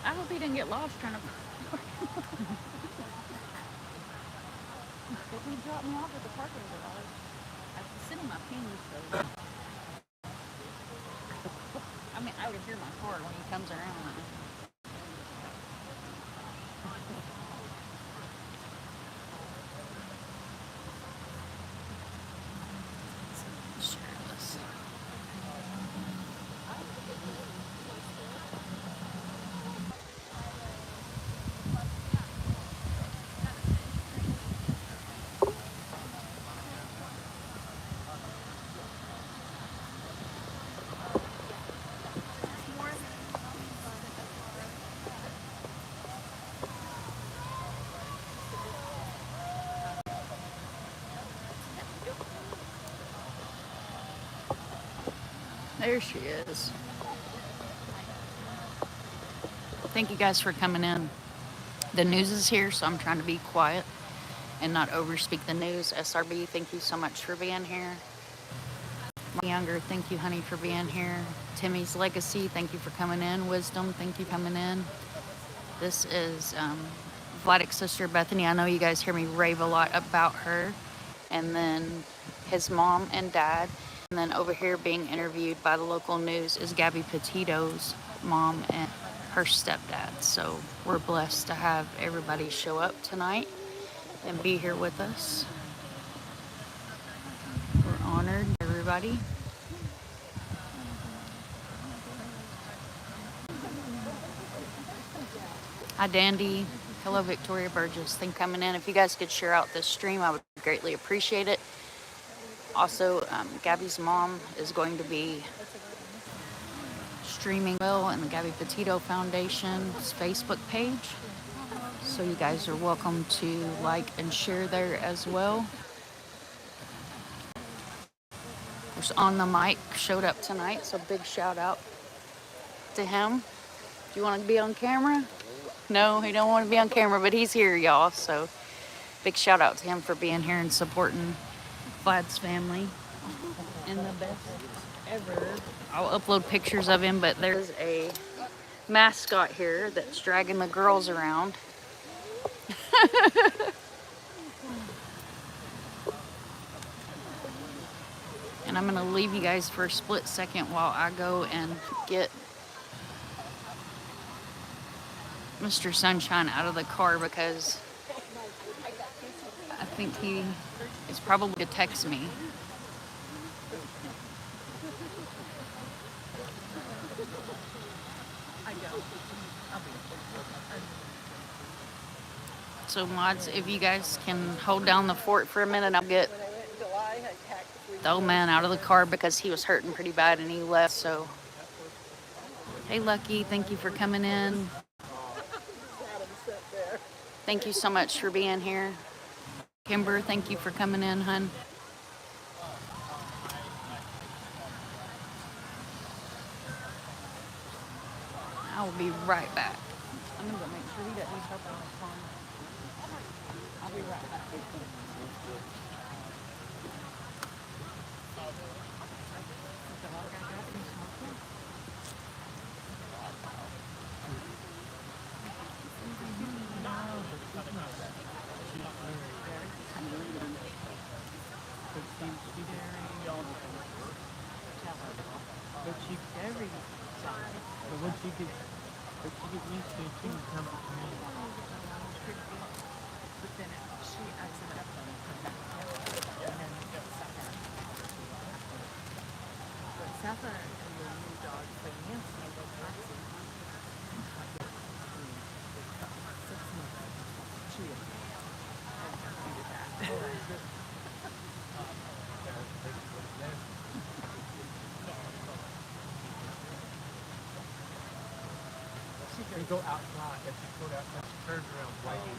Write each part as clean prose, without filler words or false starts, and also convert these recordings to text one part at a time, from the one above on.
I hope he didn't get lost trying to. If he dropped me off at the parking garage, I could sit in my pants though. I mean, I would hear my car when he comes around. There she is. Thank you guys for coming in. The news is here, so I'm trying to be quiet and not overspeak the news. SRB, thank you so much for being here. My younger, thank you, honey, for being here. Timmy's Legacy, thank you for coming in. Wisdom, thank you for coming in. This is Vladek's sister, Bethany. I know you guys hear me rave a lot about her. And then his mom and dad. And then over here being interviewed by the local news is Gabby Petito's mom and her stepdad. So we're blessed to have everybody show up tonight and be here with us. We're honored, everybody. Hi, Dandy. Hello, Victoria Burgess. Thank you for coming in. If you guys could share out this stream, I would greatly appreciate it. Also, Gabby's mom is going to be streaming well in the Gabby Petito Foundation's Facebook page. So you guys are welcome to like and share there as well. There's On the Mic showed up tonight, so big shout out to him. Do you want to be on camera? No, he don't want to be on camera, but he's here, y'all. So big shout out to him for being here and supporting Vlad's family. And the best ever. I'll upload pictures of him, but there's a mascot here that's dragging the girls around. And I'm gonna leave you guys for a split second while I go and get Mr. Sunshine out of the car because I think he is probably to text me. So mods, if you guys can hold down the fort for a minute, I'll get the old man out of the car because he was hurting pretty bad and he left. So, hey Lucky, thank you for coming in. Thank you so much for being here. Kimber, thank you for coming in, hun. I will be right back. I'm gonna go make sure he doesn't step on his phone. I'll be right back. You go outside, if you go outside, turn around, waiting.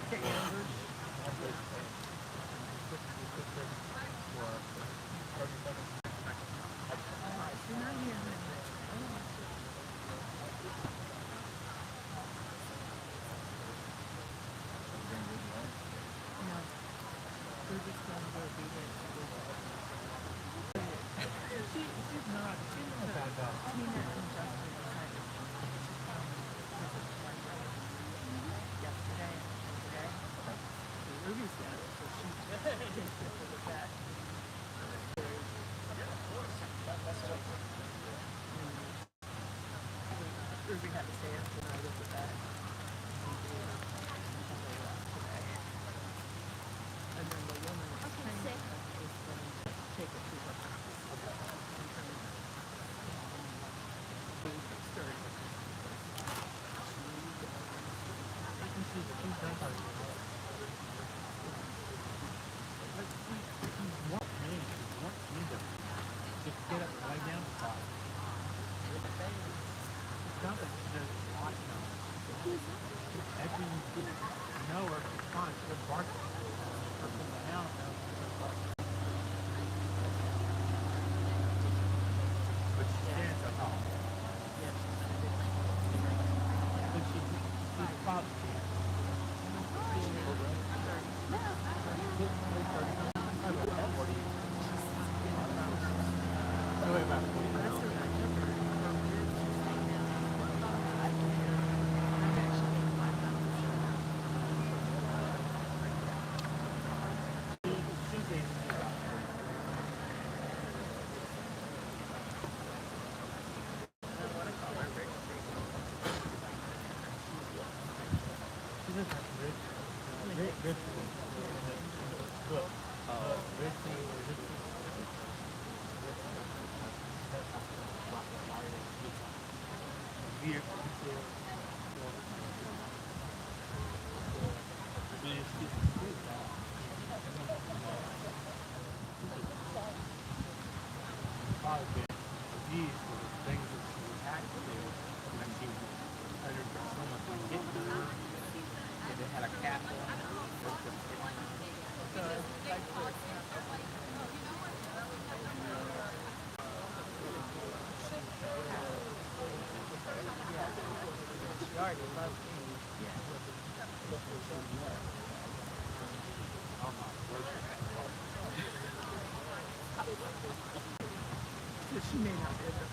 She may not be able to.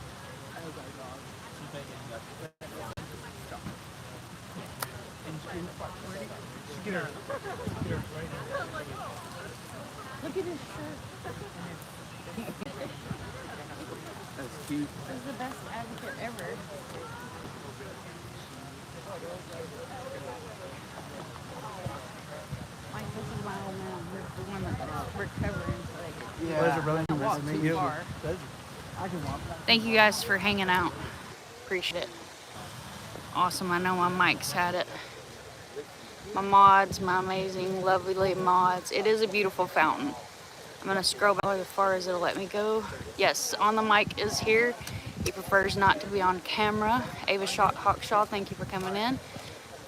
I was like, oh, she's making that. And she get her right in. Look at his shirt. That's cute. This is the best advocate ever. Mike, this is my old man. The one that's recovering. Yeah. Pleasure, brother. I walked too far. I can walk. Thank you guys for hanging out. Appreciate it. Awesome. I know my Mike's had it. My mods, my amazing, lovely mods. It is a beautiful fountain. I'm going to scroll back as far as it'll let me go. Yes, on the mic is here. He prefers not to be on camera. Ava Hawkshaw, thank you for coming in.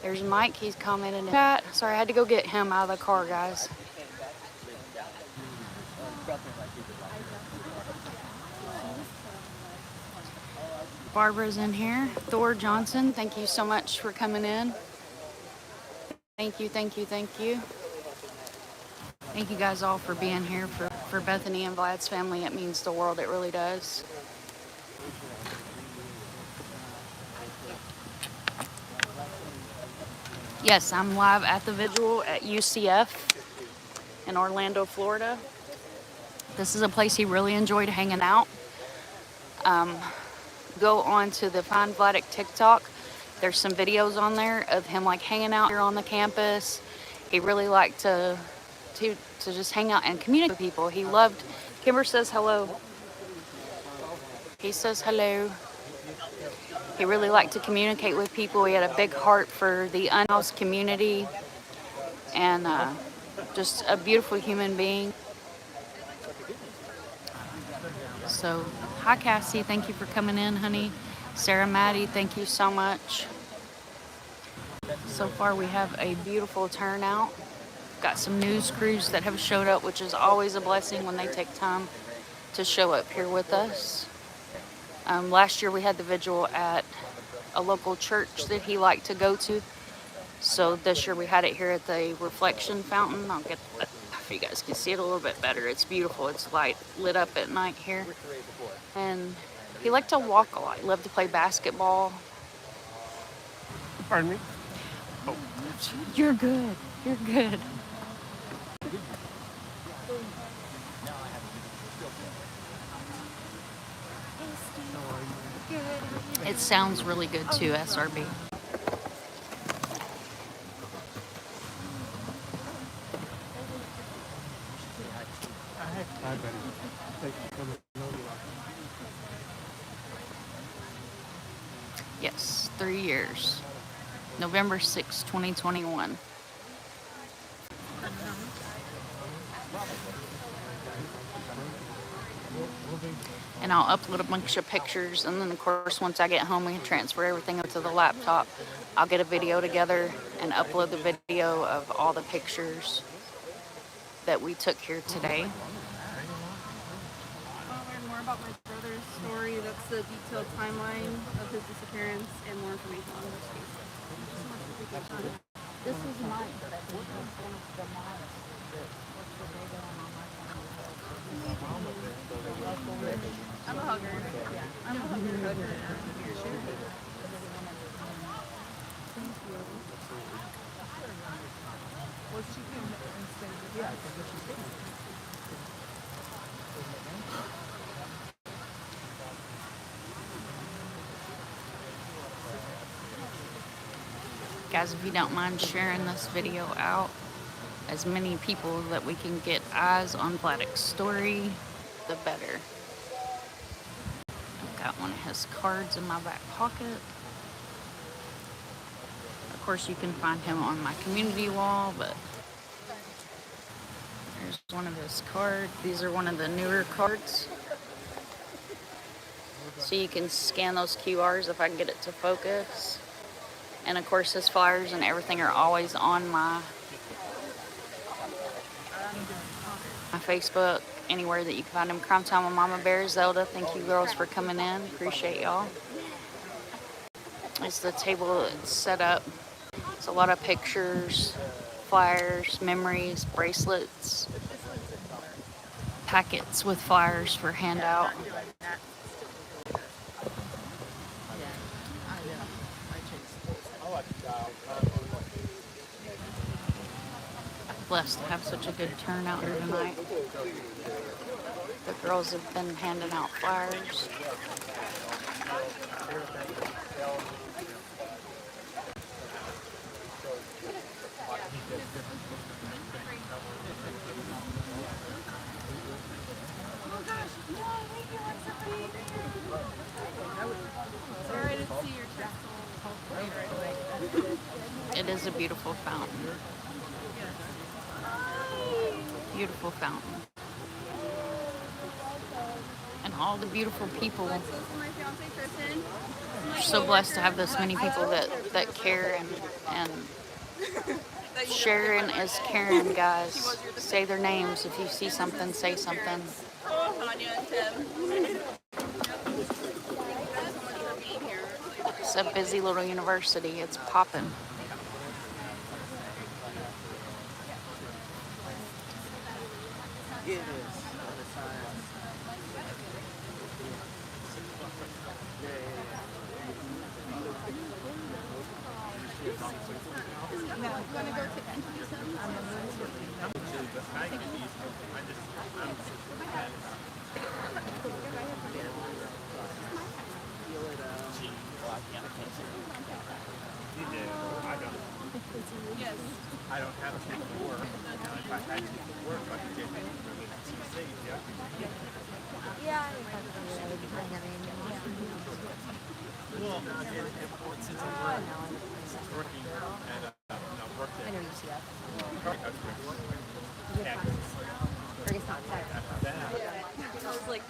There's Mike. He's commented in the chat. Sorry, I had to go get him out of the car, guys. Barbara's in here. Thor Johnson, thank you so much for coming in. Thank you, thank you, thank you. Thank you guys all for being here for Bethany and Vlad's family. It means the world, it really does. Yes, I'm live at the Vigil at UCF in Orlando, Florida. This is a place he really enjoyed hanging out. Go on to the Find Vladek TikTok. There's some videos on there of him like hanging out here on the campus. He really liked to just hang out and communicate with people. He loved, Kimber says hello. He says hello. He really liked to communicate with people. He had a big heart for the unhoused community and just a beautiful human being. So, hi Cassie, thank you for coming in, honey. Sarah Maddie, thank you so much. So far we have a beautiful turnout. Got some news crews that have showed up, which is always a blessing when they take time to show up here with us. Last year we had the vigil at a local church that he liked to go to. So this year we had it here at the Reflection Fountain. I'll get that so you guys can see it a little bit better. It's beautiful. It's lit up at night here. And he liked to walk a lot. He loved to play basketball. Pardon me? Oh. You're good. You're good. It sounds really good too, SRB. Hi, buddy. Thanks for coming over. Yes, 3 years. November 6, 2021. And I'll upload a bunch of pictures, and then of course once I get home we can transfer everything up to the laptop. I'll get a video together and upload the video of all the pictures that we took here today. I'll learn more about my brother's story. That's the detailed timeline of his disappearance and more information on his case. This is mine, but I think it's one of the moms that works for Vigil on my phone. I'm a hugger. Yeah. I'm a hugger. Well, she can instead of, yeah, because what she's doing. Guys, if you don't mind sharing this video out, as many people that we can get eyes on Vladek's story, the better. I've got one of his cards in my back pocket. Of course, you can find him on my community wall, but there's one of his cards. These are one of the newer cards. So you can scan those QRs if I can get it to focus. And of course, his flyers and everything are always on my Facebook, anywhere that you can find him. Crime Time with Mama Bear, Zelda, thank you girls for coming in. Appreciate y'all. It's the table that's set up. It's a lot of pictures, flyers, memories, bracelets, packets with flyers for handout. Blessed to have such a good turnout here tonight. The girls have been handing out flyers. Sorry, I didn't see your text. It is a beautiful fountain. Beautiful fountain. And all the beautiful people. My fiance Tristan. We're so blessed to have this many people that care and Sharon is Karen, guys. Say their names. If you see something, say something. Tanya and Tim. It's a busy little university. It's popping. It is. On the side. No, I'm gonna go to Yes. I don't have a kid to work. If I had to work, I could get any really safe, yeah. Well, since I'm working and work there. I know you see that. Yeah. Or it's not that. After that, I was like,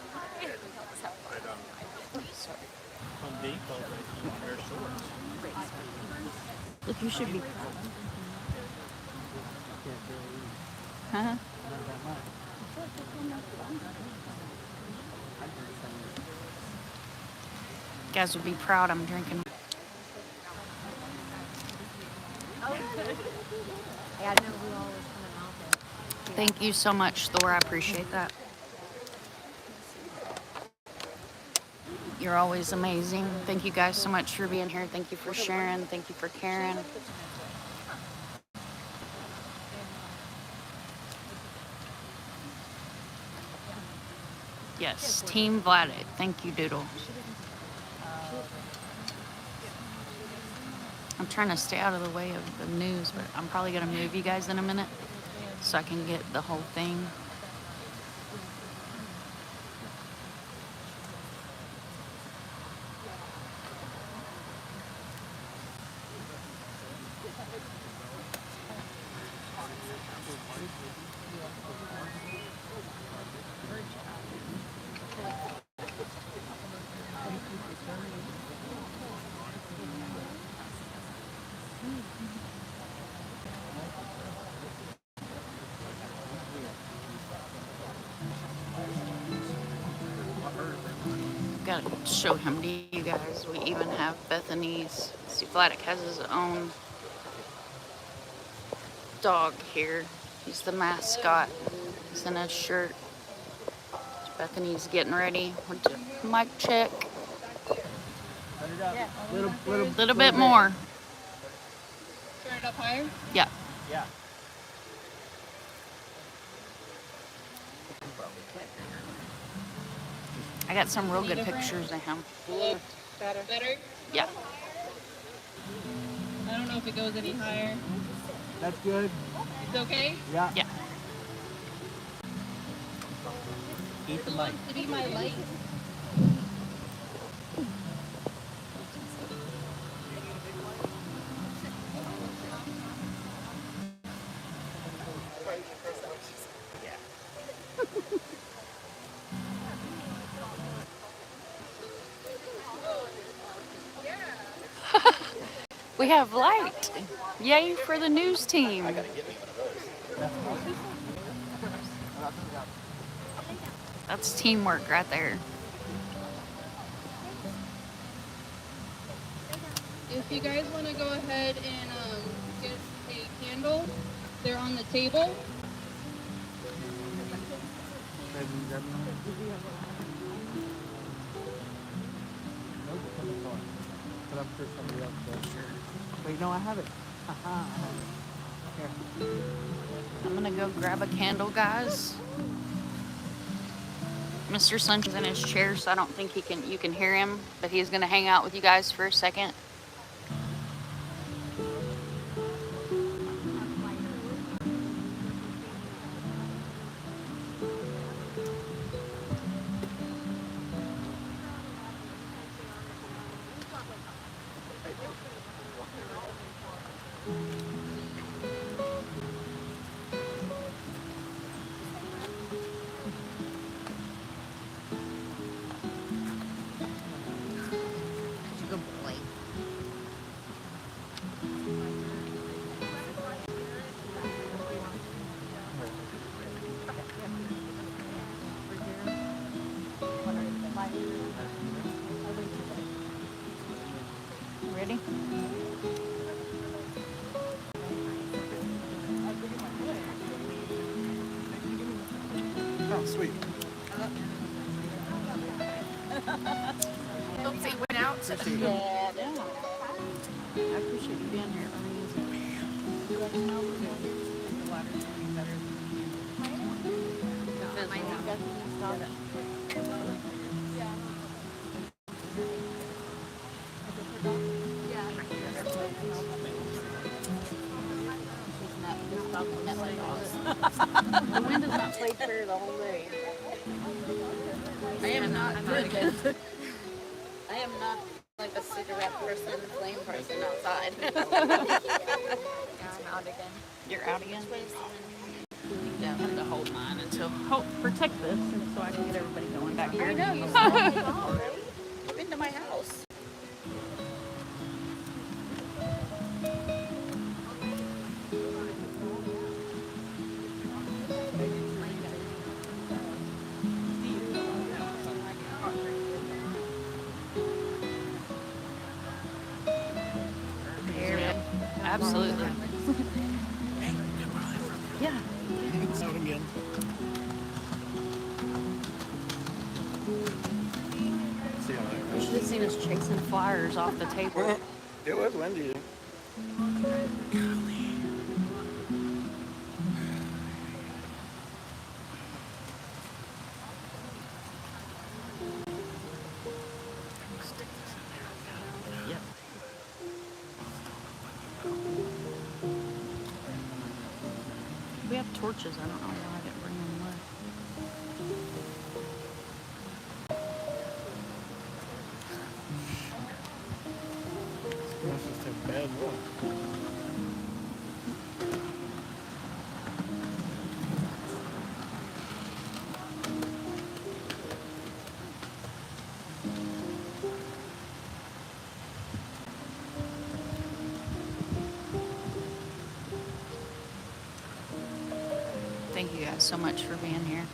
Home Depot, they wear shorts. Look, you should be proud. Huh? You guys would be proud I'm drinking. Yeah, I know who all was coming out there. Thank you so much, Thor. I appreciate that. You're always amazing. Thank you guys so much for being here. Thank you for sharing. Thank you for caring. Yes, Team Vladek. Thank you, Doodle. I'm trying to stay out of the way of the news, but I'm probably gonna move you guys in a minute so I can get the whole thing. Gotta show him to you guys. We even have Bethany's. See, Vladek has his own dog here. He's the mascot. He's in a shirt. Bethany's getting ready. Mic check. Little bit more. Turn it up higher. Yeah. Yeah. I got some real good pictures of him. Better. Yeah. I don't know if it goes any higher. That's good. It's okay? Yeah. Yeah. Eat the mic. To be my light. We have light. Yay for the news team. That's teamwork right there. If you guys want to go ahead and get a candle, they're on the table. But I'm sure somebody else does. Wait, no, I have it. Here. I'm gonna go grab a candle, guys. Mr. Sunshine's in his chair, so I don't think you can hear him, but he's gonna hang out with you guys for a second. Good boy. Ready? Oh, sweet. Oops, it went out. Yeah. I appreciate you being here. You let us know when the water's getting better. The wind has not played fair the whole day. I am not good. I am not like a cigarette person, flame person outside. I'm out again. You're out again? Yeah, I'm gonna hold mine until protect this and so I can get everybody going back here. I know, you saw me already. You've been to my house. Absolutely. Yeah. Out again. See how that You should have seen us chasing flyers off the table. It was windy. Yep. torches. I don't know why I didn't bring them with. That's just a bad look. Thank you guys so much for being here.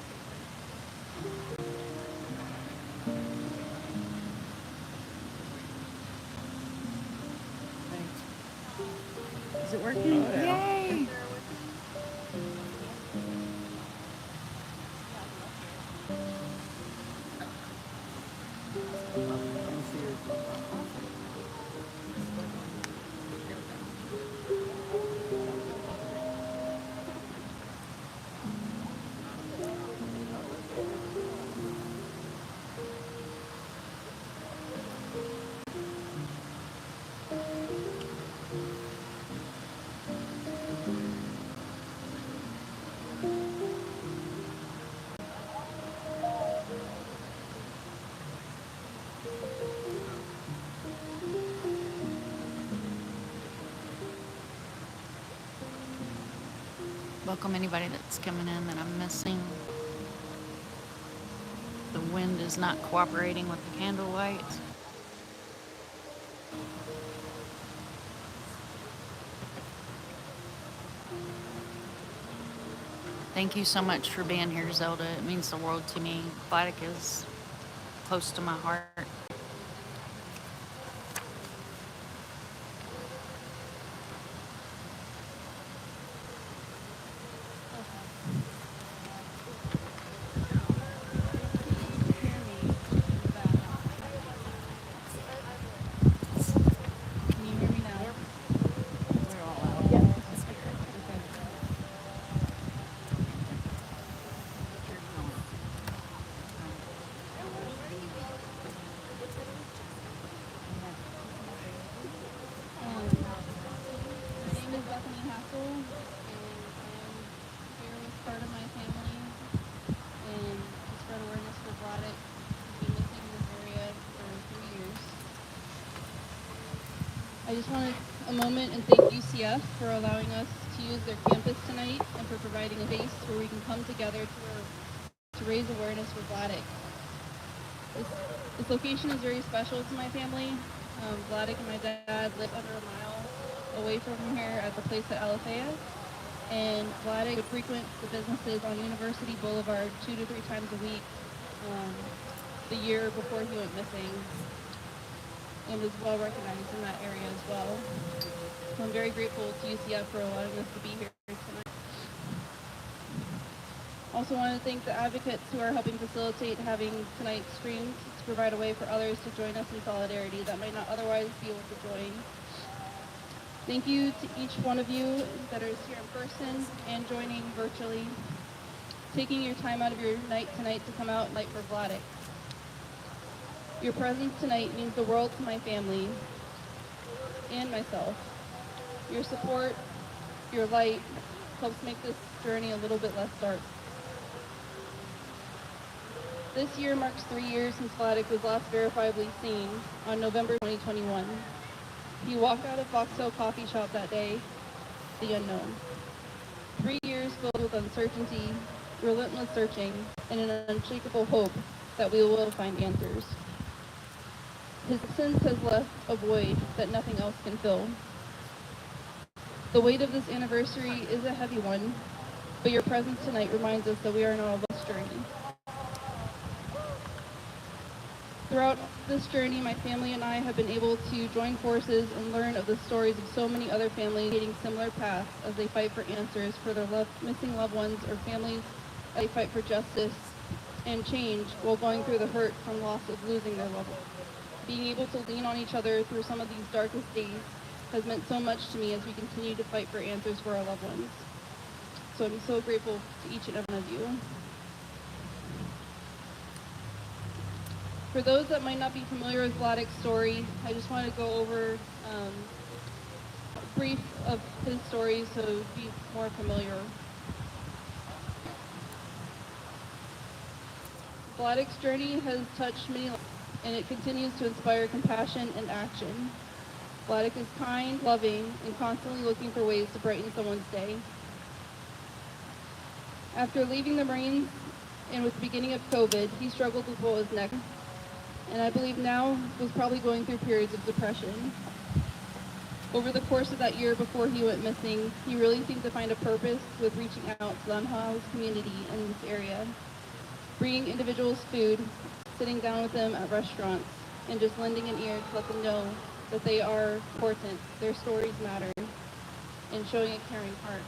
Is it working? Oh, yeah. Yay! Welcome anybody that's coming in that I'm missing. The wind is not cooperating with the candle light. Thank you so much for being here, Zelda. It means the world to me. Vladek is close to my heart. Can you hear me now? We're all out. Yeah. Okay. My name is Hasel, and I'm here with part of my family, and to spread awareness for Vladek. He's been missing in this area for 3 years. I just wanted a moment and thank UCF for allowing us to use their campus tonight and for providing a space where we can come together to raise awareness for Vladek. This location is very special to my family. Vladek and my dad live under a mile away from here at the place at Alethea, and Vladek would frequent the businesses on University Boulevard 2 to 3 times a week the year before he went missing, and was well recognized in that area as well. So I'm very grateful to UCF for allowing us to be here tonight. Also want to thank the advocates who are helping facilitate having tonight's stream to provide a way for others to join us in solidarity that might not otherwise be able to join. Thank you to each one of you that is here in person and joining virtually, taking your time out of your night tonight to come out and light for Vladek. Your presence tonight means the world to my family and myself. Your support, your light, helps make this journey a little bit less dark. This year marks 3 years since Vladek was last verifiably seen on November 2021. He walked out of Foxtail Coffee Shop that day, the unknown. 3 years filled with uncertainty, relentless searching, and an unshakable hope that we will find answers. His absence has left a void that nothing else can fill. The weight of this anniversary is a heavy one, but your presence tonight reminds us that we are not on this journey. Throughout this journey, my family and I have been able to join forces and learn of the stories of so many other families taking similar paths as they fight for answers for their missing loved ones, or families as they fight for justice and change while going through the hurt from loss of losing their loved ones. Being able to lean on each other through some of these darkest days has meant so much to me as we continue to fight for answers for our loved ones. So I'm so grateful to each and every one of you. For those that might not be familiar with Vladek's story, I just want to go over a brief of his story so be more familiar. Vladek's journey has touched many lives, and it continues to inspire compassion and action. Vladek is kind, loving, and constantly looking for ways to brighten someone's day. After leaving the Marines and with the beginning of COVID, he struggled with what was next, and I believe now was probably going through periods of depression. Over the course of that year before he went missing, he really seemed to find a purpose with reaching out to the unhoused community in this area, bringing individuals food, sitting down with them at restaurants, and just lending an ear to let them know that they are important, their stories matter, and showing a caring heart.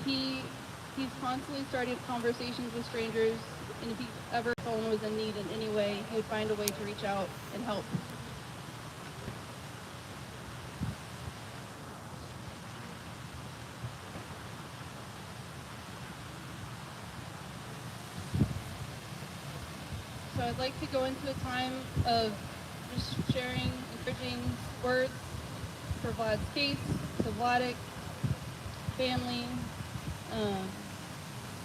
He's constantly started conversations with strangers, and if he ever someone was in need in any way, he would find a way to reach out and help. So I'd like to go into a time of just sharing encouraging words for Vlad's case, to Vladek, family,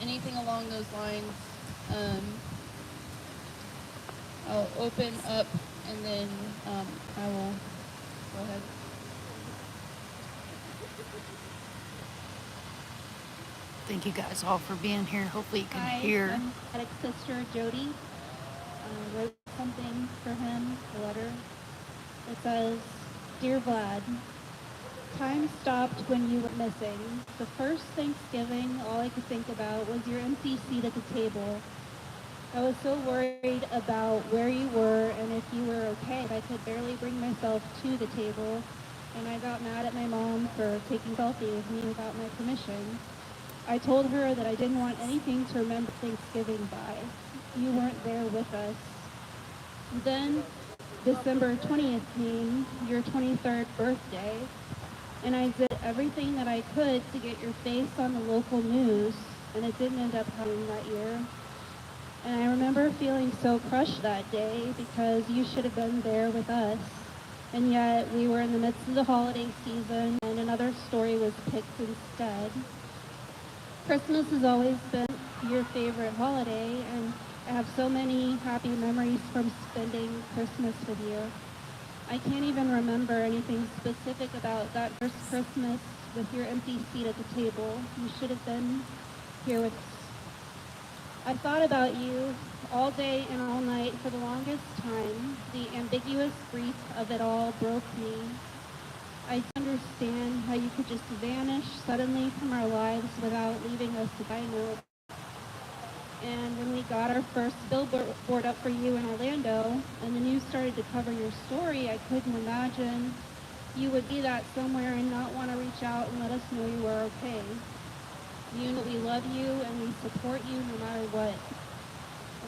anything along those lines. I'll open up and then I will go ahead. Thank you guys all for being here. Hopefully you can Hi, hear. I'm Vladek's sister Jody. Wrote something for him, a letter. It says, "Dear Vlad, time stopped when you were missing. The first Thanksgiving, all I could think about was your empty seat at the table. I was so worried about where you were and if you were okay. I could barely bring myself to the table, and I got mad at my mom for taking a selfie with me without my permission. I told her that I didn't want anything to remember Thanksgiving by. You weren't there with us. Then December 20th came, your 23rd birthday, and I did everything that I could to get your face on the local news, and it didn't end up happening that year. And I remember feeling so crushed that day because you should have been there with us. And yet we were in the midst of the holiday season and another story was picked instead. Christmas has always been your favorite holiday, and I have so many happy memories from spending Christmas with you. I can't even remember anything specific about that first Christmas with your empty seat at the table. You should have been here with us. I thought about you all day and all night for the longest time. The ambiguous grief of it all broke me. I don't understand how you could just vanish suddenly from our lives without leaving us a note. And when we got our first billboard up for you in Orlando, and the news started to cover your story, I couldn't imagine you would be that somewhere and not want to reach out and let us know you were okay. You know we love you and we support you no matter what.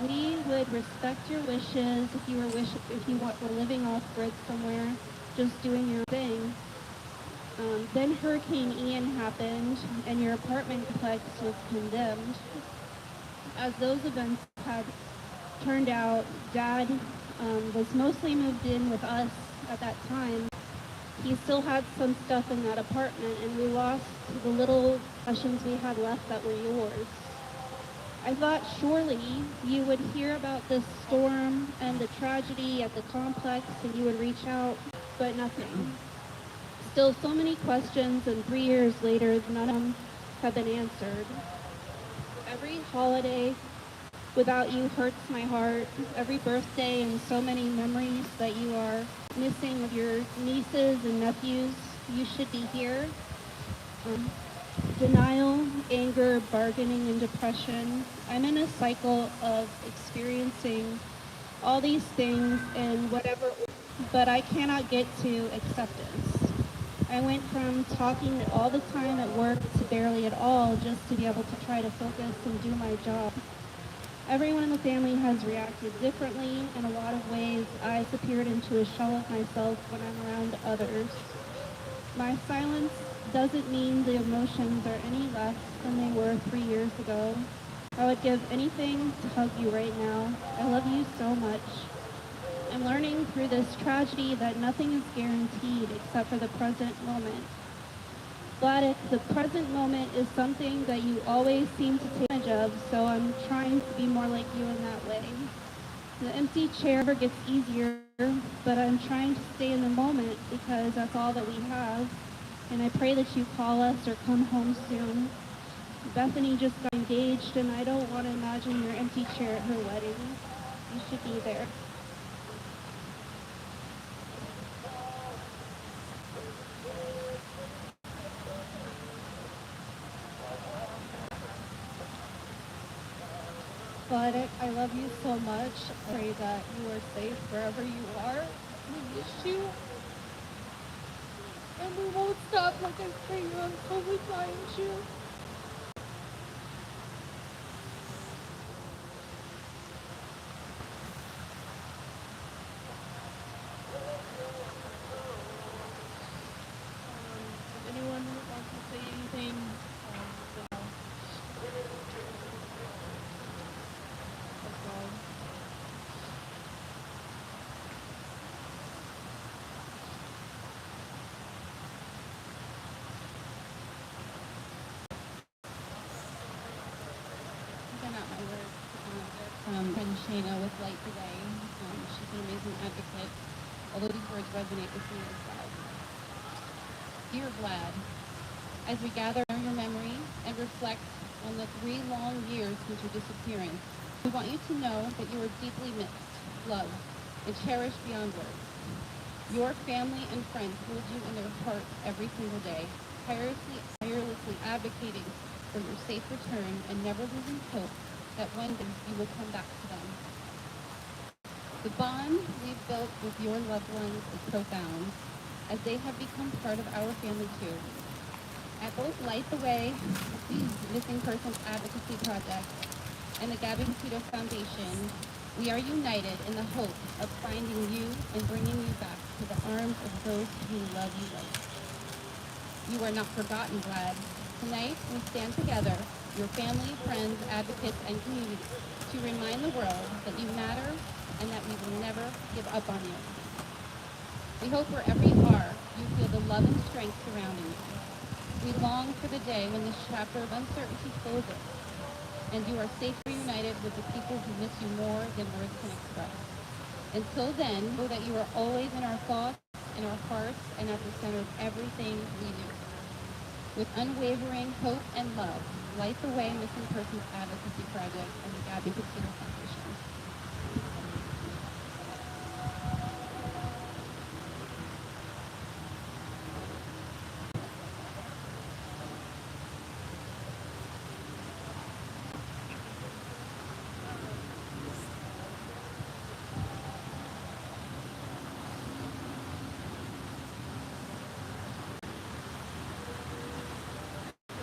We would respect your wishes if you were living off grid somewhere, just doing your thing. Then Hurricane Ian happened and your apartment complex was condemned. As those events had turned out, Dad was mostly moved in with us at that time. He still had some stuff in that apartment, and we lost the little possessions we had left that were yours. I thought surely you would hear about this storm and the tragedy at the complex and you would reach out, but nothing. Still so many questions, and 3 years later, none of them have been answered. Every holiday without you hurts my heart. Every birthday and so many memories that you are missing of your nieces and nephews. You should be here. Denial, anger, bargaining, and depression. I'm in a cycle of experiencing all these things in whatever, but I cannot get to acceptance. I went from talking all the time at work to barely at all just to be able to try to focus and do my job. Everyone in the family has reacted differently. In a lot of ways, I've disappeared into a shell of myself when I'm around others. My silence doesn't mean the emotions are any less than they were 3 years ago. I would give anything to hug you right now. I love you so much. I'm learning through this tragedy that nothing is guaranteed except for the present moment. Vladek, the present moment is something that you always seem to take advantage of, so I'm trying to be more like you in that way. The empty chair never gets easier, but I'm trying to stay in the moment because that's all that we have. And I pray that you call us or come home soon. Bethany just got engaged, and I don't want to imagine your empty chair at her wedding. You should be there. Vladek, I love you so much. I pray that you are safe wherever you are. We miss you. And we won't stop like I pray you until we find you. If anyone wants to say anything, that's all. They're not my words. From friend Shayna with Light today. She's an amazing advocate, although these words resonate with me as well. Dear Vlad, as we gather your memory and reflect on the 3 long years since your disappearance, we want you to know that you are deeply missed, loved, and cherished beyond words. Your family and friends hold you in their hearts every single day, tirelessly advocating for your safe return and never losing hope that one day you will come back to them. The bond we've built with your loved ones is profound, as they have become part of our family too. At both Light the Way, Missing Persons Advocacy Project, and the Gabby Petito Foundation, we are united in the hope of finding you and bringing you back to the arms of those who love you most. You are not forgotten, Vlad. Tonight, we stand together, your family, friends, advocates, and community, to remind the world that you matter and that we will never give up on you. We hope wherever you are, you feel the love and strength surrounding you. We long for the day when this chapter of uncertainty closes, and you are safely reunited with the people who miss you more than words can express. Until then, know that you are always in our thoughts, in our hearts, and at the center of everything we do. With unwavering hope and love, Light the Way Missing Persons Advocacy Project and the Gabby Petito Foundation.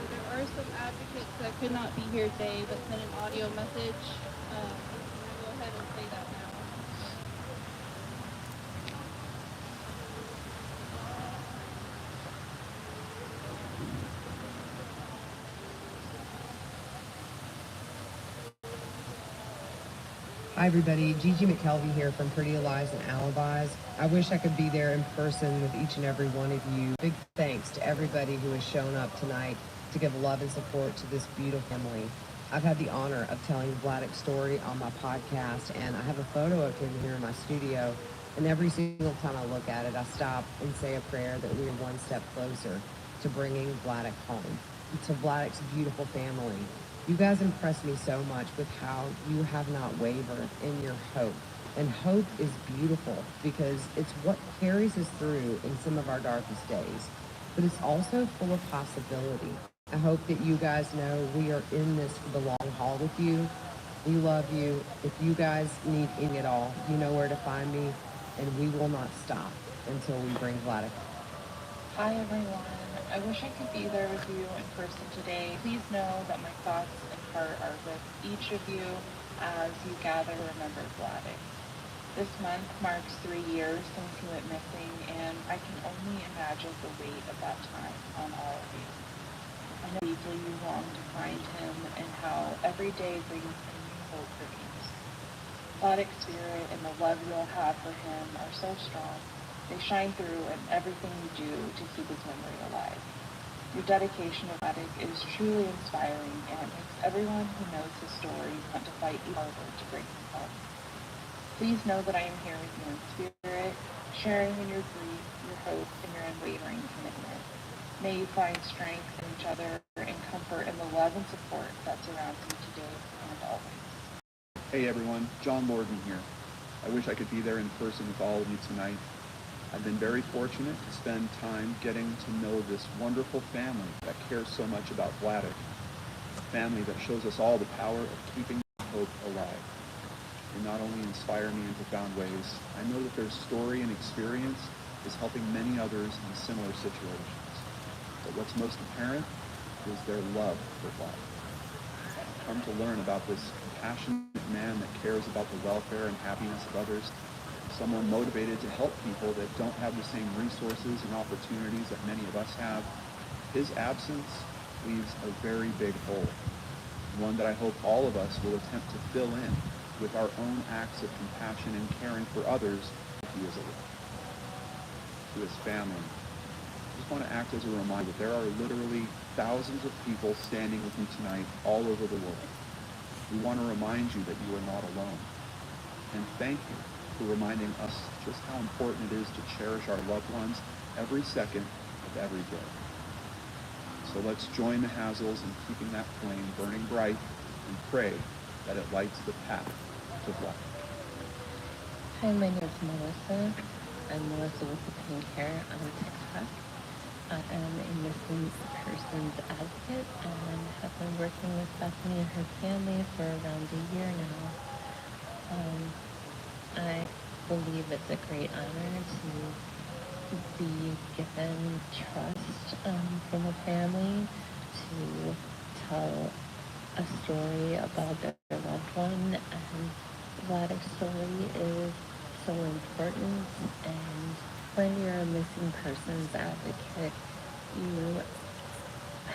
There are some advocates that could not be here today but sent an audio message. I'm going to go ahead and play that now. Hi everybody, Gigi McKelvey here from Pretty Lies and Alibis. I wish I could be there in person with each and every one of you. Big thanks to everybody who has shown up tonight to give love and support to this beautiful family. I've had the honor of telling Vladek's story on my podcast, and I have a photo of him here in my studio, and every single time I look at it, I stop and say a prayer that we are one step closer to bringing Vladek home, to Vladek's beautiful family. You guys impress me so much with how you have not wavered in your hope. And hope is beautiful because it's what carries us through in some of our darkest days. But it's also full of possibility. I hope that you guys know we are in this for the long haul with you. We love you. If you guys need anything at all, you know where to find me. And we will not stop until we bring Vladek. Hi everyone. I wish I could be there with you in person today. Please know that my thoughts and heart are with each of you as you gather to remember Vladek. This month marks 3 years since he went missing, and I can only imagine the weight of that time on all of you. I know deeply you long to find him and how every day brings a new hope for you. Vladek's spirit and the love you'll have for him are so strong. They shine through in everything you do to keep his memory alive. Your dedication to Vladek is truly inspiring, and it makes everyone who knows his story want to fight even harder to bring him home. Please know that I am here with you in spirit, sharing in your grief, your hope, and your unwavering commitment. May you find strength in each other and comfort in the love and support that surrounds you today and always. Hey everyone, John Lorden here. I wish I could be there in person with all of you tonight. I've been very fortunate to spend time getting to know this wonderful family that cares so much about Vladek, a family that shows us all the power of keeping hope alive. They not only inspire me in profound ways, I know that their story and experience is helping many others in similar situations. But what's most apparent is their love for Vladek. I've come to learn about this compassionate man that cares about the welfare and happiness of others, someone motivated to help people that don't have the same resources and opportunities that many of us have. His absence leaves a very big hole, one that I hope all of us will attempt to fill in with our own acts of compassion and caring for others if he is alive. To his family, I just want to act as a reminder that there are literally thousands of people standing with me tonight all over the world. We want to remind you that you are not alone. And thank you for reminding us just how important it is to cherish our loved ones every second of every day. So let's join the Hasels in keeping that flame burning bright and pray that it lights the path to Vladek. Hi, my name is Melissa. I'm Melissa with the pink hair on TikTok. I am a missing persons advocate and have been working with Bethany and her family for around a year now. I believe it's a great honor to be given trust from a family to tell a story about their loved one, and Vladek's story is so important. And when you're a missing persons advocate, you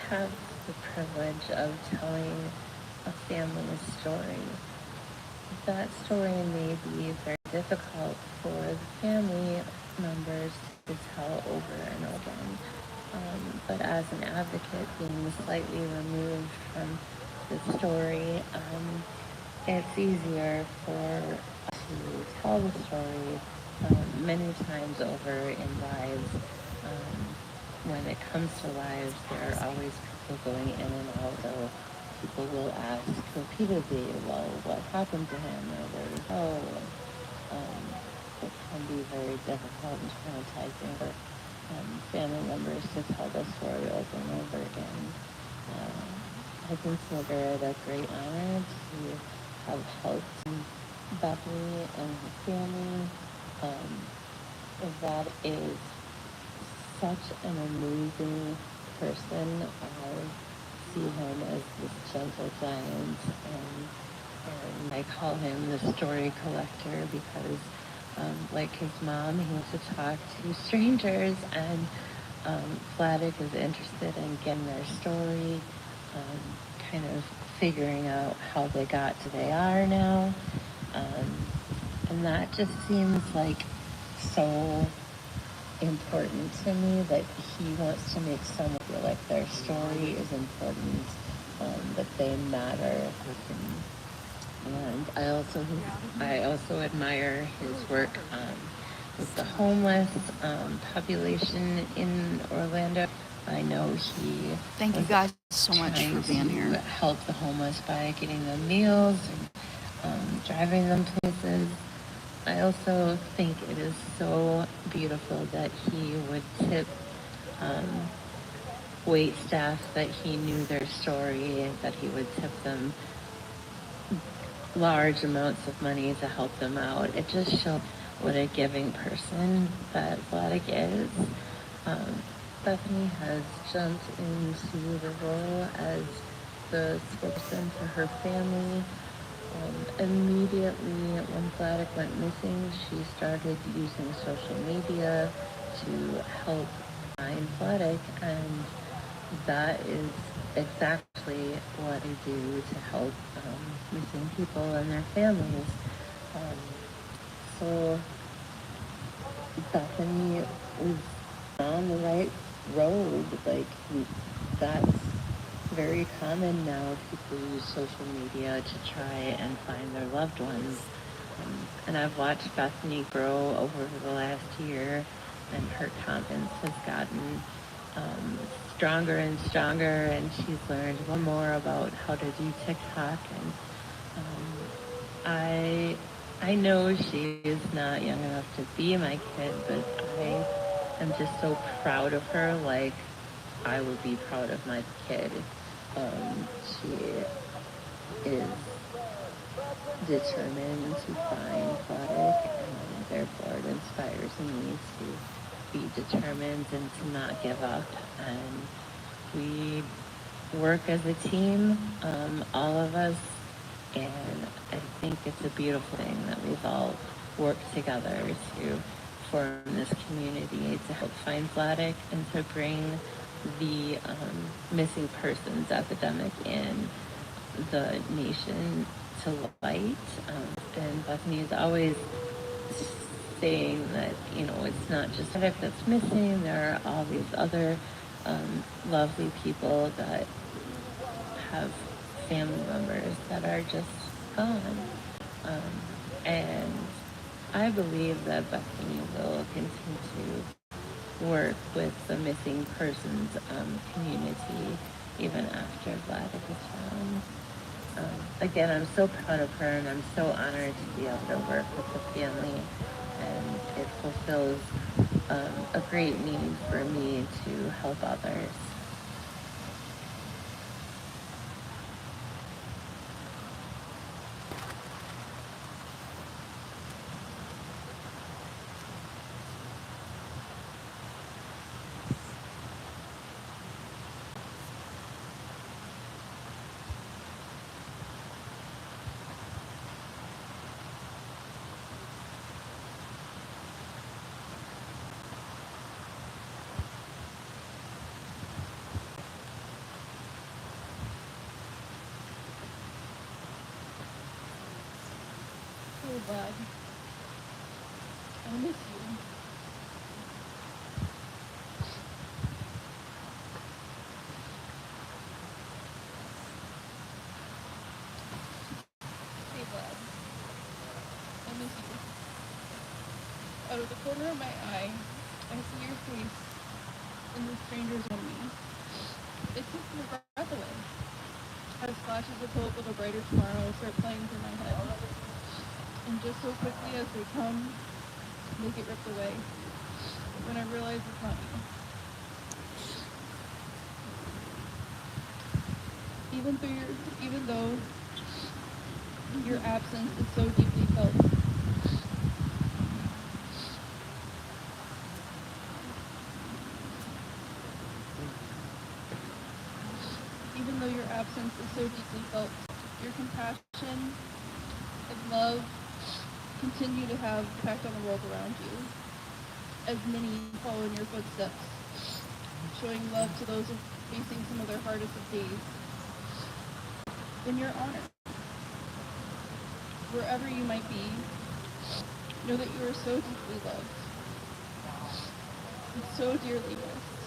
have the privilege of telling a family's story. That story may be very difficult for the family members to tell over and over. But as an advocate, being slightly removed from the story, it's easier for us to tell the story many times over in lives. When it comes to lives, there are always people going in and out, so people will ask repeatedly, well, what happened to him, or where did he go? It can be very difficult and traumatizing for family members to tell the story over and over again. I consider it a great honor to have helped Bethany and her family. That is such an amazing person. I see him as this gentle giant, and I call him the story collector because, like his mom, he wants to talk to strangers, and Vladek is interested in getting their story, kind of figuring out how they got to they are now, and that just seems like so important to me, that he wants to make someone feel like their story is important, that they matter. And I also admire his work with the homeless population in Orlando. I know he Thank you guys so much for being here. Help the homeless by getting them meals and driving them places. I also think it is so beautiful that he would tip wait staff that he knew their story, that he would tip them large amounts of money to help them out. It just shows what a giving person that Vladek is. Bethany has jumped into the role as the spokesperson for her family. Immediately when Vladek went missing, she started using social media to help find Vladek, and that is exactly what I do to help missing people and their families. So Bethany was on the right road. Like, that's very common now. People use social media to try and find their loved ones. And I've watched Bethany grow over the last year, and her confidence has gotten stronger and stronger, and she's learned more about how to do TikTok. And I know she is not young enough to be my kid, but I am just so proud of her, like I would be proud of my kid. She is determined to find Vladek, and therefore it inspires me to be determined and to not give up. And we work as a team, all of us, and I think it's a beautiful thing that we've all worked together to form this community to help find Vladek and to bring the missing persons epidemic in the nation to light. And Bethany is always saying that, you know, it's not just Vladek that's missing, there are all these other lovely people that have family members that are just gone. And I believe that Bethany will continue to work with the missing persons community even after Vladek is found. Again, I'm so proud of her, and I'm so honored to be able to work with the family, and it fulfills a great need for me to help others. Oh, bud. I miss you. Hey, bud. I miss you. Out of the corner of my eye, I see your face in the strangers on me. It takes my breath away. As flashes of hope of a brighter tomorrow start playing through my head. And just so quickly as they come, they get ripped away. When I realize it's not you. Even though your absence is so deeply felt. Even though your absence is so deeply felt, your compassion and love continue to have impact on the world around you, as many follow in your footsteps, showing love to those facing some of their hardest of days. In your honor, wherever you might be, know that you are so deeply loved and so dearly missed.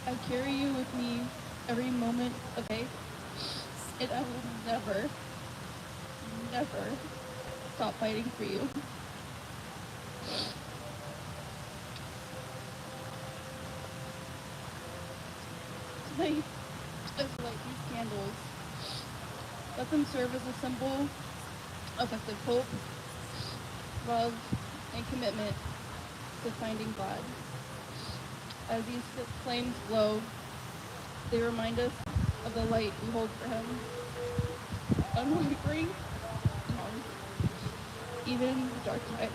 I carry you with me every moment of the day, and I will never, never stop fighting for you. Tonight, as I light these candles, let them serve as a symbol of effective hope, love, and commitment to finding God. As these flames glow, they remind us of the light we hold for Him, unwavering, even in the dark times.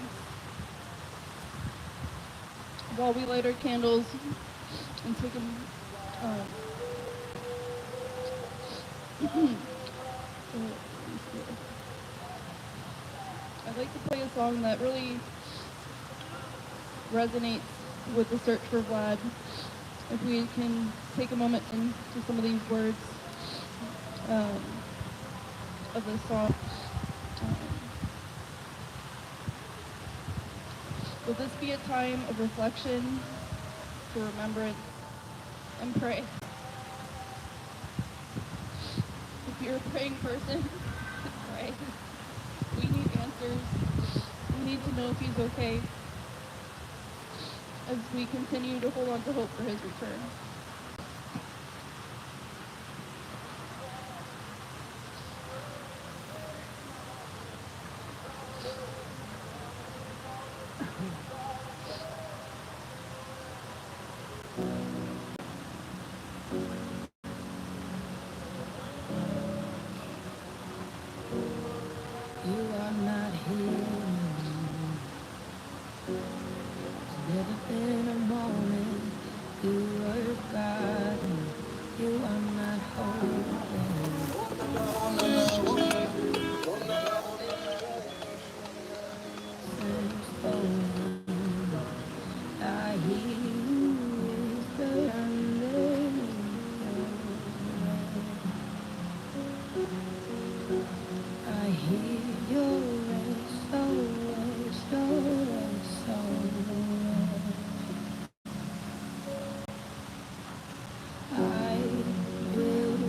While we light our candles and take them, I'd like to play a song that really resonates with the search for Vlad. If we can take a moment into some of these words of the song. Will this be a time of reflection, for remembrance, and pray. If you're a praying person, pray. We need answers. We need to know if he's okay as we continue to hold on to hope for his return. You are not here. There's never been a moment you were God. You are not I hear you whisper underneath I hear your SOS, I will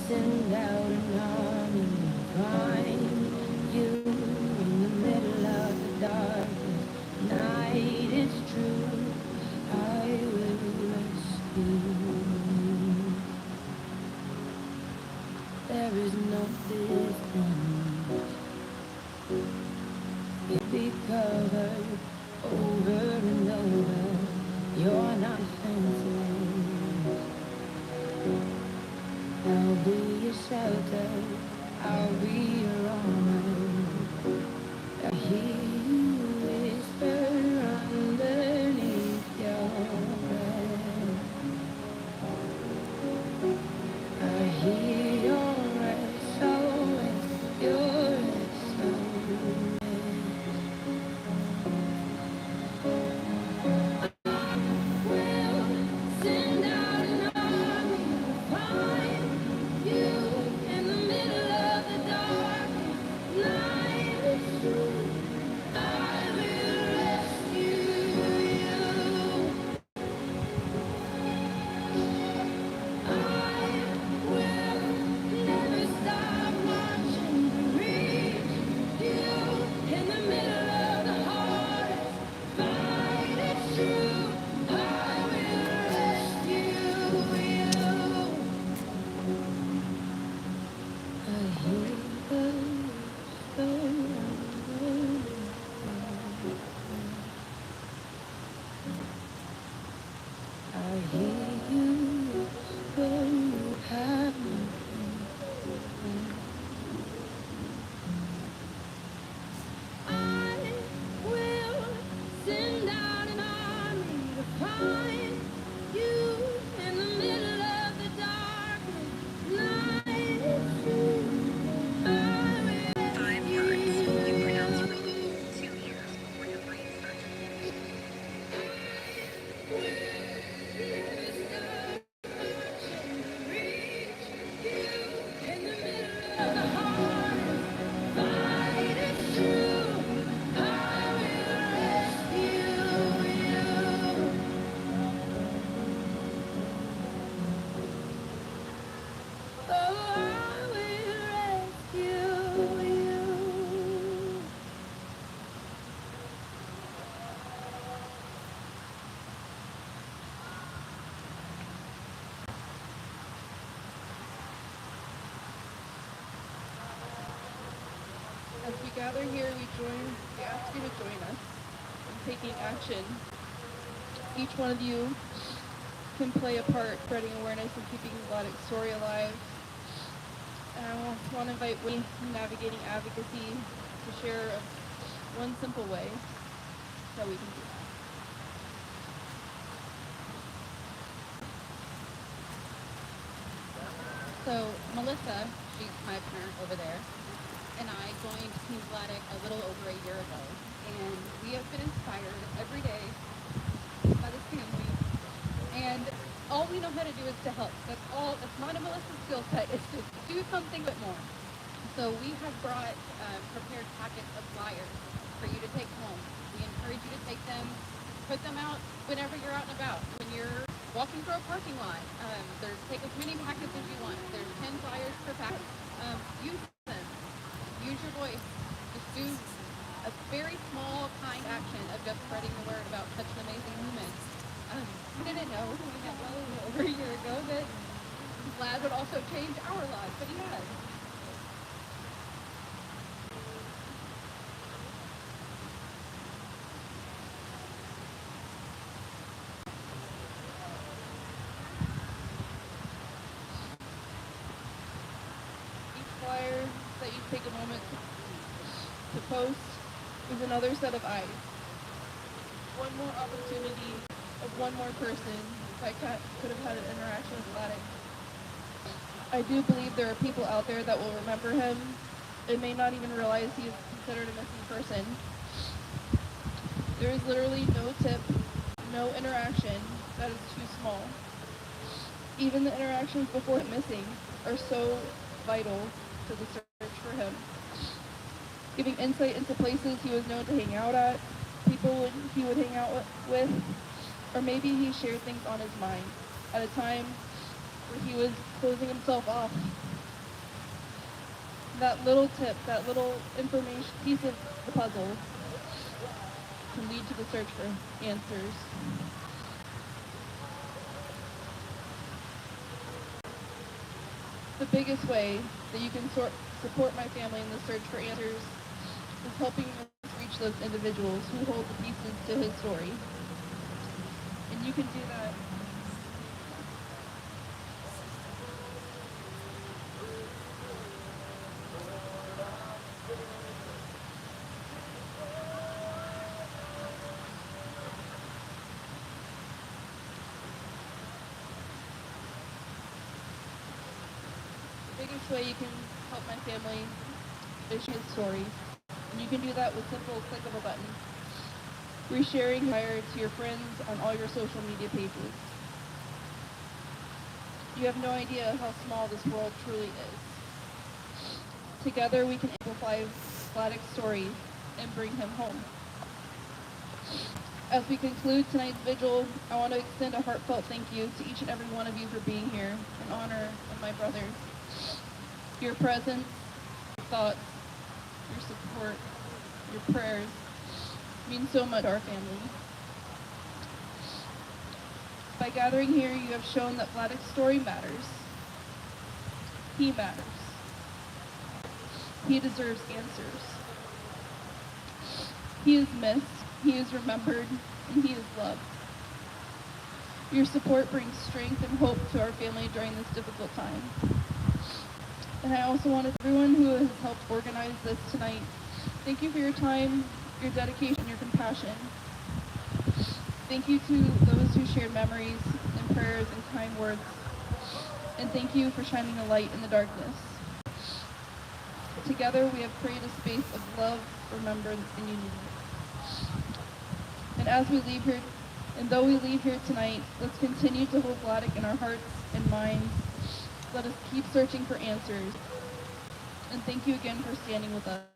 send out an army to find you in the middle of the darkness. Night is true. I will rescue you. There is no distance. You'll be covered over and over. You're not defenseless. I'll be your shelter. I'll be your armor. I hear you whisper underneath your breath. I hear your SOS, your SOS. Send out an army to find you in the middle of the dark night is through. I will rescue you. I will never stop marching to reach you in the middle of the hardest fight. It's true. I will rescue you. I hear the storm. I hear you whisper you have I will send out an army to find you in the middle of the darkness. Night is through. I will rescue you. As we gather here, we ask you to join us in taking action. Each one of you can play a part spreading awareness and keeping Vladek's story alive. And I want to invite Wayne, Navigating Advocacy, to share one simple way that we can do that. So Melissa, she's my partner over there, and I joined Team Vladek a little over a year ago. And we have been inspired every day by this family. And all we know how to do is to help. That's all. That's not a Melissa's skill set. It's to do something but more. So we have brought prepared packets of flyers for you to take home. We encourage you to take them, put them out whenever you're out and about. When you're walking through a parking lot. There's take as many packets as you want. There's 10 flyers per packet. Use them. Use your voice. Just do a very small, kind action of just spreading the word about such an amazing movement. We didn't know, we met well over a year ago, that Vlad would also change our lives, but he has. Each flyer that you take a moment to post is another set of eyes. One more opportunity of one more person that could have had an interaction with Vladek. I do believe there are people out there that will remember him and may not even realize he is considered a missing person. There is literally no tip, no interaction that is too small. Even the interactions before missing are so vital to the search for him. Giving insight into places he was known to hang out at, people he would hang out with, or maybe he shared things on his mind at a time where he was closing himself off. That little tip, that little information piece of the puzzle can lead to the search for answers. The biggest way that you can support my family in the search for answers is helping us reach those individuals who hold the pieces to his story. And you can do that way you can help my family is his story. And you can do that with simple click of a button. Resharing fire to your friends on all your social media pages. You have no idea how small this world truly is. Together we can amplify Vladek's story and bring him home. As we conclude tonight's vigil, I want to extend a heartfelt thank you to each and every one of you for being here in honor of my brother. Your presence, your thoughts, your support, your prayers mean so much to our family. By gathering here, you have shown that Vladek's story matters. He matters. He deserves answers. He is missed, he is remembered, and he is loved. Your support brings strength and hope to our family during this difficult time. And I also want everyone who has helped organize this tonight, thank you for your time, your dedication, your compassion. Thank you to those who shared memories and prayers and kind words. And thank you for shining a light in the darkness. Together we have created a space of love, remembrance, and unity. And as we leave here, and though we leave here tonight, let's continue to hold Vladek in our hearts and minds. Let us keep searching for answers. And thank you again for standing with us,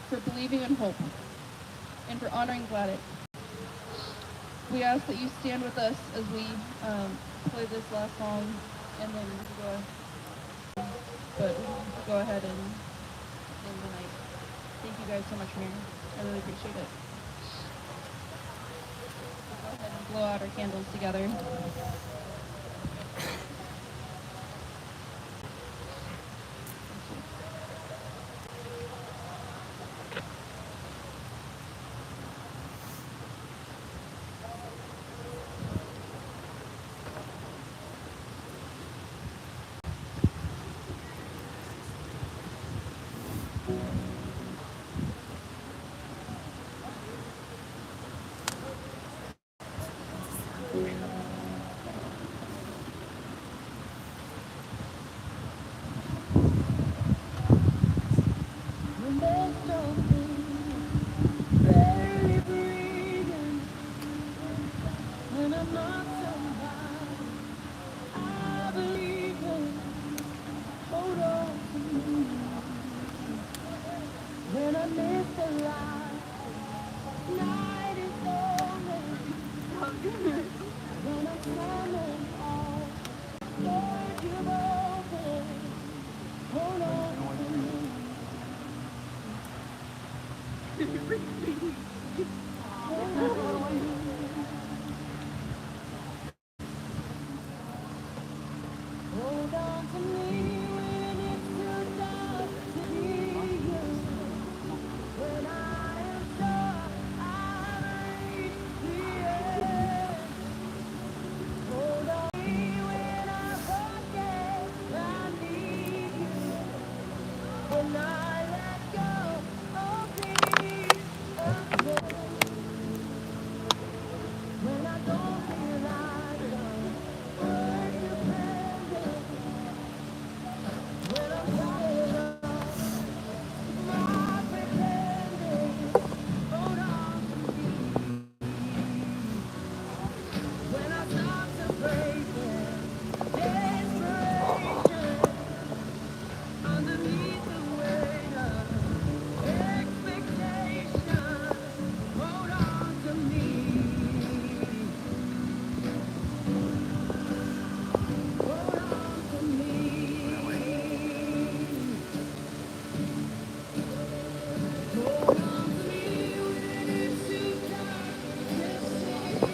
for believing in hope, and for honoring Vladek. We ask that you stand with us as we play this last song, and then go ahead and end the night. Thank you guys so much for hearing. I really appreciate it. We'll go ahead and blow out our candles together. When I'm coming home, Lord, you've opened. Hold on to me. Hold on to me when it's too dark to see you. When I am sure I reach the end. Hold on to me when I forget I need you. When I let go of me again. When I don't realize I'm worth depending. When I'm tired of my pretending. Hold on to me. When I start to break in desperation. Underneath the weight of expectation. Hold on to me. Hold on to me. Hold on to me when it's too dark to see you.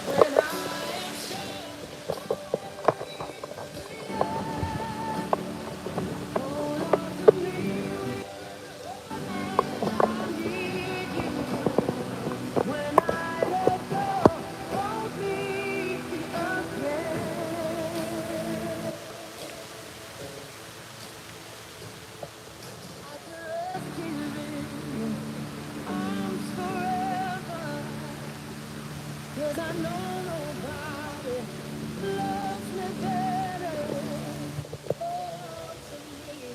When I am sure, hold on to me when I need you. When I let go, hold me again. I trust you in arms forever. 'Cause I know nobody loves me better. Hold on to me.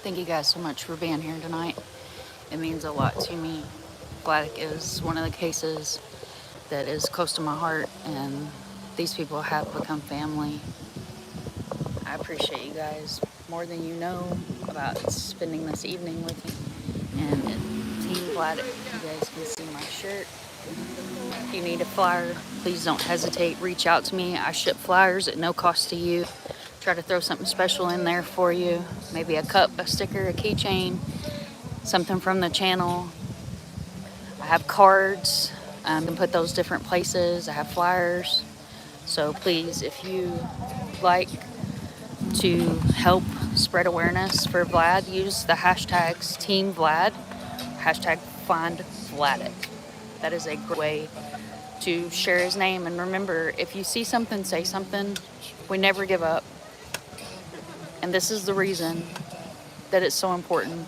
Thank you guys so much for being here tonight. It means a lot to me. Vladek is one of the cases that is close to my heart, and these people have become family. I appreciate you guys more than you know about spending this evening with me. And Team Vladek, you guys can see my shirt. If you need a flyer, please don't hesitate. Reach out to me. I ship flyers at no cost to you. Try to throw something special in there for you. Maybe a cup, a sticker, a keychain, something from the channel. I have cards. You can put those different places. I have flyers. So please, if you like to help spread awareness for Vlad, use the hashtags Team Vlad, hashtag Find Vladek. That is a great way to share his name. And remember, if you see something, say something. We never give up. And this is the reason that it's so important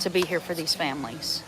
to be here for these families.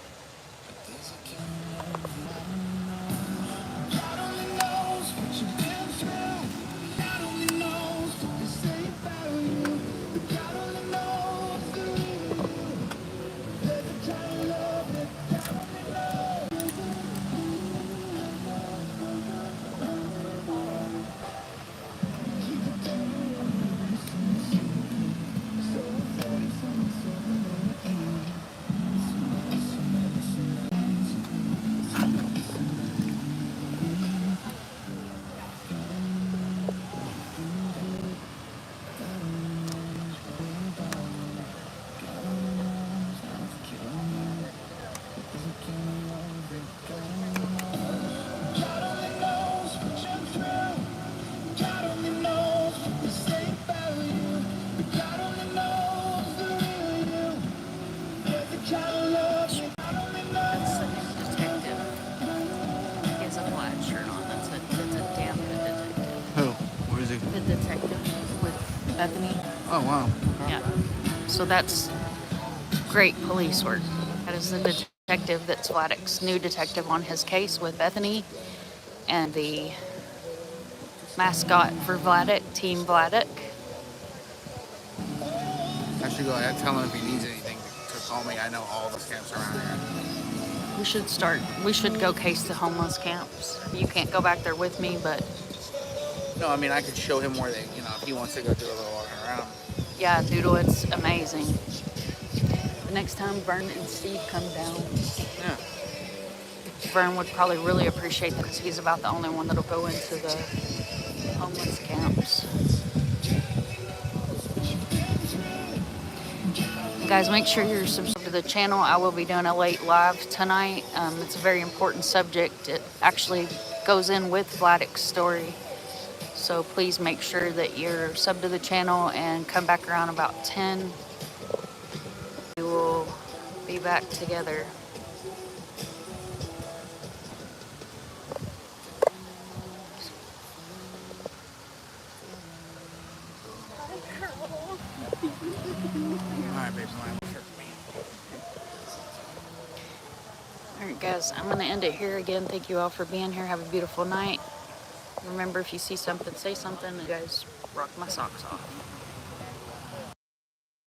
The detective with Bethany. Oh, wow. Yeah. So that's great police work. That is the detective that's Vladek's new detective on his case with Bethany, and the mascot for Vladek, Team Vladek. should go ahead and tell him if he needs anything to call me. I know all the camps around here. We should go case the homeless camps. You can't go back there with me, but No, I mean, I could show him where they, if he wants to go do a little walking around. yeah, Doodle, it's amazing. The next time Vern and Steve come down, Yeah. Vern would probably really appreciate that because he's about the only one that'll go into the homeless camps. Guys, make sure you're subscribed to the channel. I will be doing a late live tonight. It's a very important subject. It actually goes in with Vladek's story. So please make sure that you're subbed to the channel and come back around about 10. We will be back together. Alright, babe. Alright guys, I'm going to end it here again. Thank you all for being here. Have a beautiful night. Remember, if you see something, say something. You guys rock my socks off.